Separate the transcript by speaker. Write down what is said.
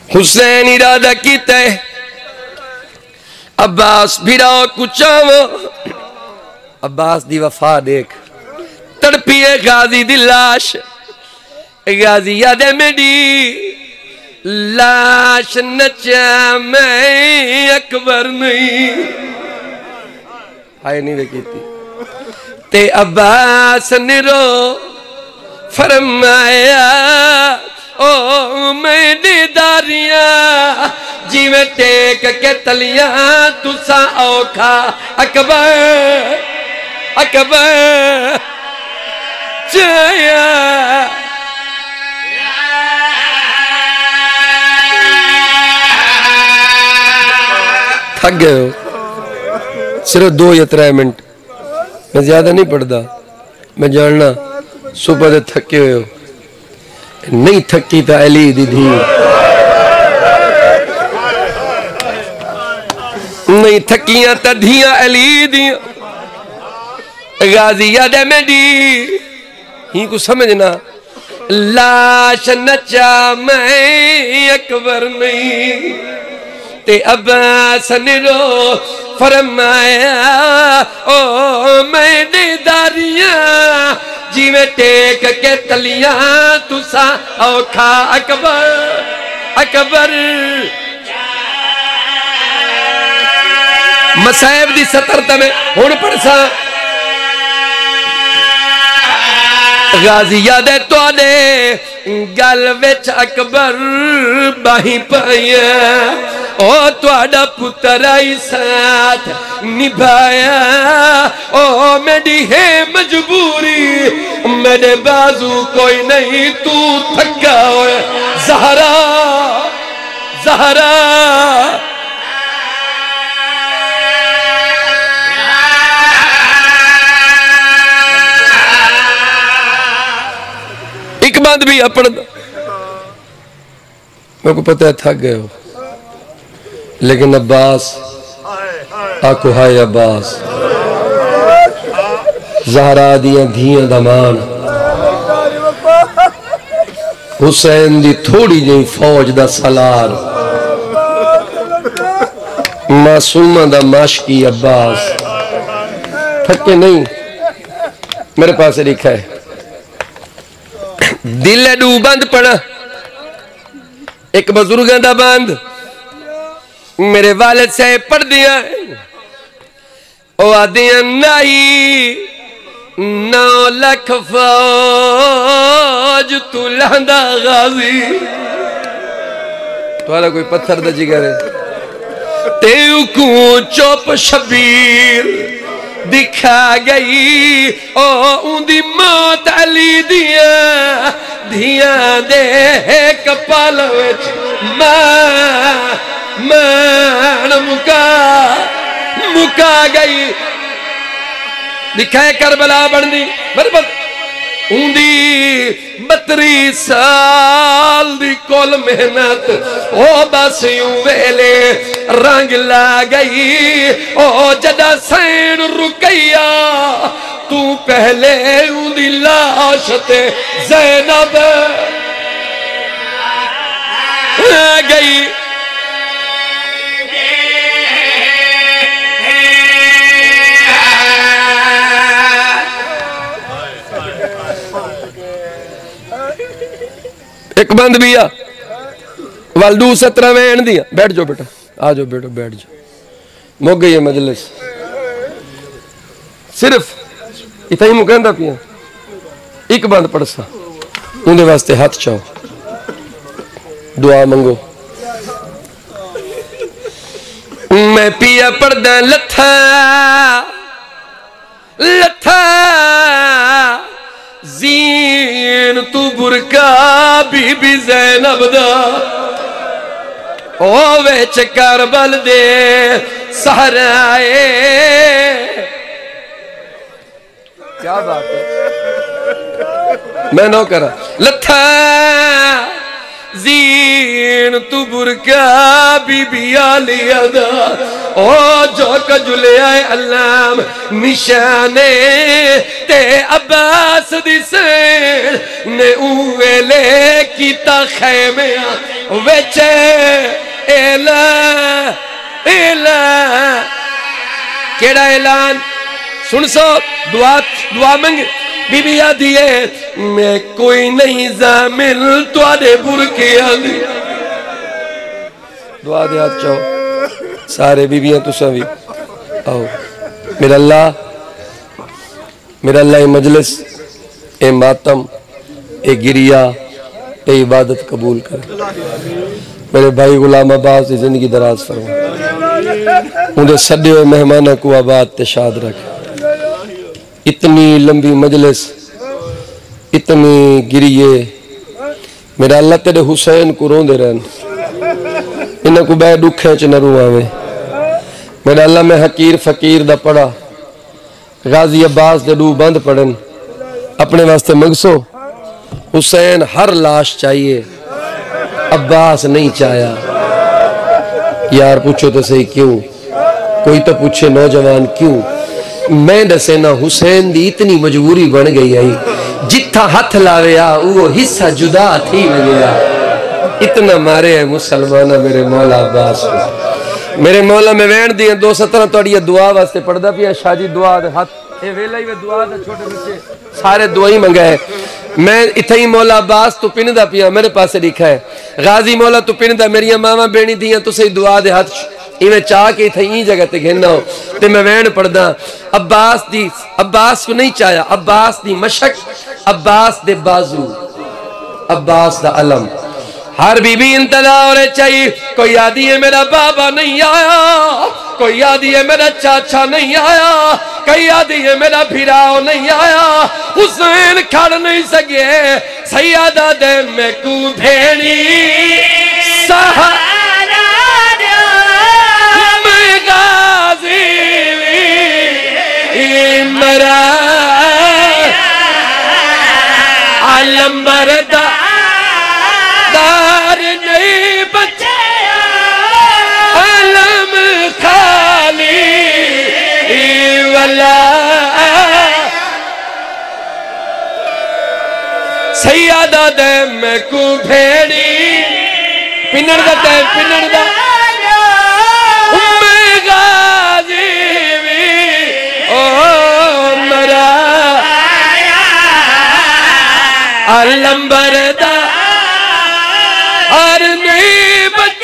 Speaker 1: हुसैन इरादा कीता है अब्बास भिड़ा कुचावो। अब्बास दी वफा देख तड़पिए गाजी दी लाश। गाजी याद है मेरी लाश नचा मैं अकबर नहीं हाय नहीं देखी ते अब्बास निरो फरमाया ओ मैंने दारियां जिवें टेक के तलियां तुसा औखा अकबर अकबर जया थक गए हो। सिर्फ 2 या 3 मिनट मैं ज्यादा नहीं पढ़ता। मैं जानना सुबह से थके हुए हो। नहीं थकी तो अली दी धी नहीं थकियां तो धियां अली दी। गाजी याद है मेरी ही कुछ समझना लाश नचा मैं अकबर नहीं ते अब्बास निरो फरमाया ओ मैंने दारियां जिवें टेक के तलियां तुसा औखा अकबर अकबर। मसाइब दी सतर तमें हुण पढ़सा गाजी याद है तुहाडे गल विच अकबर बाही पाया ओ तुहाडा पुत्र आई साथ निभाया ओ मेरी है मजबूरी मेरे बाजू कोई नहीं तू थका हो ज़हरा ज़हरा। एक बात भी अपना मेरे को पता है थक गए हो लेकिन अब्बास आको हाय अब्बास ज़हरा दियां धियां दा मान हुसैन दी थोड़ी जी फौज दा सलार मासूमा दा माशकी अब्बास थके नहीं। मेरे पास लिखा है दिल डू बंद पड़ा एक बुजुर्गों का बंद मेरे वालिद से पढ़ दिया आदिया नहीं 9 लाख फौज तू लहंदा गाजी तुम्हारा कोई पत्थर दा जिगर है तेऊ को चुप शबीर दिखा गई ओ उंदी मौत अली दिया धिया दे कपाल विच मान मुका मुका गई दिखाए करबला बनदी बरबत उंदी 32 साल दी कोल मेहनत ओ बस यूं वेले रंग ला गई ओ जदा सैन रुकैया तू पहले उंदी लाश ते ज़ैनब गई। एक बंद भी आ वालडू 17 वैन दिया बैठ जाओ बेटा आ जाओ बेटा बैठ जाओ मुक गई है मजलिस सिर्फ इतना ही मुकंदा पिया एक बंद पढ़सा उनके वास्ते हाथ चाओ दुआ मंगो। मैं पिया पढ़दा लथा लथा जीन तू बुरका बीबी ज़ैनब दा ओ विच करबल दे सहराए। क्या बात है मैं नो करा लथा जीन तू बुरका बीबिया लिया दा ओ जो कजुले आए अल्लाम निशाने ते अब्बास दी सेन ने उवेले कीता खैमे वेचे एला एला केड़ा ऐलान सुन सो दुआ दुआ मंग बीबी आदि है मैं कोई नहीं जामिल तुआडे बुरके आंदी दुआ दे हाथ चाहो सारे बीबियां तुसा भी आओ मेरा अल्लाह ये मजलिस ए मातम ए गिरिया ए इबादत कबूल कर मेरे भाई गुलाम अब्बास की जिंदगी दराज फरमा उनके सदे हुए मेहमानों को आबाद ते शाद रख इतनी लंबी मजलिस इतनी गिरिए मेरा अल्लाह तेरे हुसैन को रोंदे रहन इन्हें को बै दुखे च न रुआवे मेरा अल्लाह मैं हकीर फकीर दा पढ़ा गाजी अब्बास दे दू बंद पढ़न अपने वास्ते मंगसो हुसैन हर लाश चाहिए अब्बास नहीं चाया यार पूछो तो सही क्यों कोई तो पूछे नौजवान क्यों मैं दसे ना हुसैन दी इतनी मजबूरी बन गई आई जिथा हाथ लावे आ वो हिस्सा जुदा थी गया इतना मारे है मुसलमान मेरे मौला अब्बास मेरे मौला में वैन दी 217 तोड़ी दुआ वास्ते पढ़दा पिया शाजी दुआ दे हाथ ए वेला ही वे दुआ दे छोटे बच्चे सारे दुआ ही मंगाए मैं इथे ही मौला अब्बास तू पिनदा पिया मेरे पास लिखा है गाजी मौला तू पिनदा मेरिया मावा बेणी दियां तुसे दुआ दे हाथ इवें चाह के इथे ही जगह ते घेना हो ते मैं वैन पढ़दा अब्बास को नहीं चाया अब्बास दी मशक अब्बास दे बाजू अब्बास दा अलम हर बीबी इंतजार चाहिए कोई आदि है मेरा बाबा नहीं आया कोई आदि है मेरा चाचा नहीं आया कोई आदि है मेरा फिराओ नहीं आया हुसैन खड़ नहीं सके सैयदा दे मैं को भेड़ी सहारा मैं गाजी मरा आलम्बर दा नहीं बचे अलम खाली वाला सैयदा दे मैं को भेड़ी पिनड़ दा टाइम पिनड़ दा उम्मे गाजी भी ओ मरा अलम्बर दा और नहीं बच